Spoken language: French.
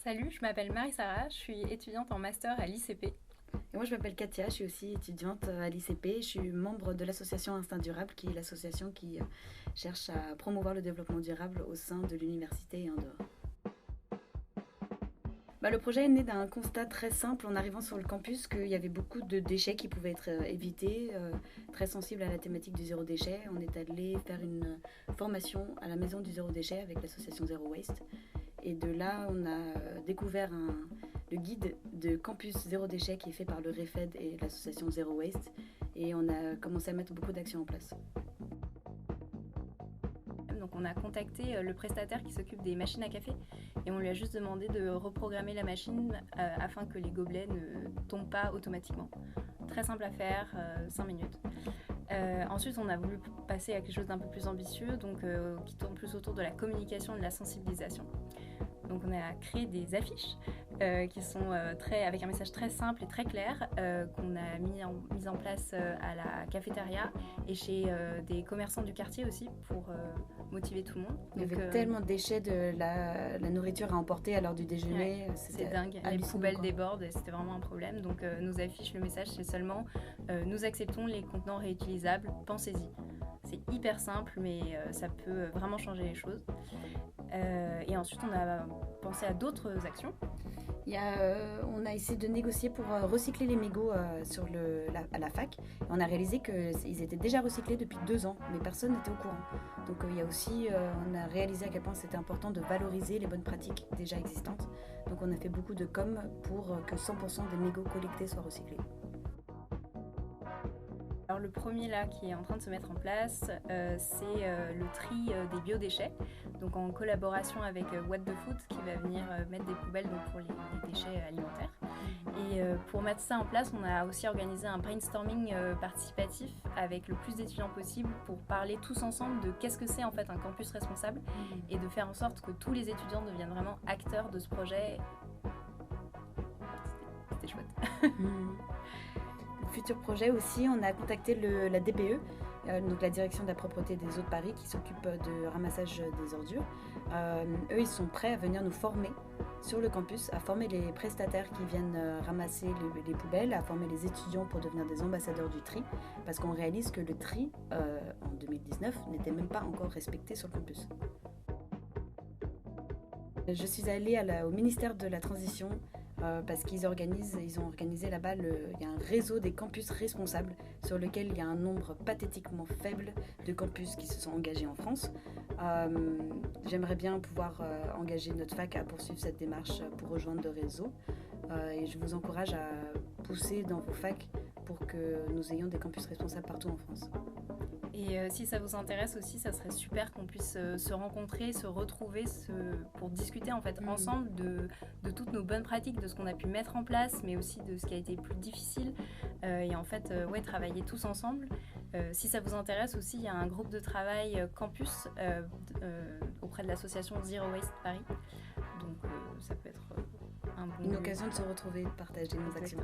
Salut, je m'appelle Marie-Sara, je suis étudiante en master à l'ICP. Et moi, je m'appelle Katia, je suis aussi étudiante à l'ICP. Je suis membre de l'association Instinct Durable, qui est l'association qui cherche à promouvoir le développement durable au sein de l'université et en dehors. Le projet est né d'un constat très simple en arrivant sur le campus qu'il y avait beaucoup de déchets qui pouvaient être évités. Très sensible à la thématique du zéro déchet, on est allé faire une formation à la maison du zéro déchet avec l'association Zero Waste. Et de là, on a découvert le guide de campus zéro déchet qui est fait par le REFED et l'association Zero Waste. Et on a commencé à mettre beaucoup d'actions en place. Donc on a contacté le prestataire qui s'occupe des machines à café et on lui a juste demandé de reprogrammer la machine afin que les gobelets ne tombent pas automatiquement. Très simple à faire, 5 minutes. Ensuite, on a voulu passer à quelque chose d'un peu plus ambitieux, donc qui tourne plus autour de la communication et de la sensibilisation. Donc on a créé des affiches qui sont avec un message très simple et très clair qu'on a mis en place à la cafétéria et chez des commerçants du quartier aussi pour motiver tout le monde. Il y avait tellement de déchets de la nourriture à emporter à l'heure du déjeuner. Ouais, c'est dingue, les poubelles débordent et c'était vraiment un problème. Donc nos affiches, le message c'est seulement nous acceptons les contenants réutilisables, pensez-y. C'est hyper simple mais ça peut vraiment changer les choses. Et ensuite on a pensé à d'autres actions. On a essayé de négocier pour recycler les mégots à la fac. On a réalisé qu'ils étaient déjà recyclés depuis 2 ans, mais personne n'était au courant. Donc on a réalisé à quel point c'était important de valoriser les bonnes pratiques déjà existantes. Donc on a fait beaucoup de com pour que 100% des mégots collectés soient recyclés. Alors le premier là qui est en train de se mettre en place, c'est le tri des biodéchets, donc en collaboration avec What the Food qui va venir mettre des poubelles donc, pour les déchets alimentaires. Et pour mettre ça en place, on a aussi organisé un brainstorming participatif avec le plus d'étudiants possible pour parler tous ensemble de qu'est-ce que c'est en fait un campus responsable et de faire en sorte que tous les étudiants deviennent vraiment acteurs de ce projet. C'était chouette. Futur projet aussi, on a contacté la DPE, donc la direction de la propreté des eaux de Paris qui s'occupe de ramassage des ordures. Eux, ils sont prêts à venir nous former sur le campus, à former les prestataires qui viennent ramasser les poubelles, à former les étudiants pour devenir des ambassadeurs du tri, parce qu'on réalise que le tri, en 2019, n'était même pas encore respecté sur le campus. Je suis allée au ministère de la Transition parce qu'ils ont organisé là-bas, il y a un réseau des campus responsables sur lequel il y a un nombre pathétiquement faible de campus qui se sont engagés en France. J'aimerais bien pouvoir engager notre fac à poursuivre cette démarche pour rejoindre le réseau et je vous encourage à pousser dans vos facs pour que nous ayons des campus responsables partout en France. Et si ça vous intéresse aussi, ça serait super qu'on puisse se rencontrer, se retrouver pour discuter en fait ensemble de toutes nos bonnes pratiques, de ce qu'on a pu mettre en place, mais aussi de ce qui a été plus difficile. Et en fait, travailler tous ensemble. Si ça vous intéresse aussi, il y a un groupe de travail campus auprès de l'association Zero Waste Paris. Donc ça peut être une occasion de se retrouver, de partager nos actions.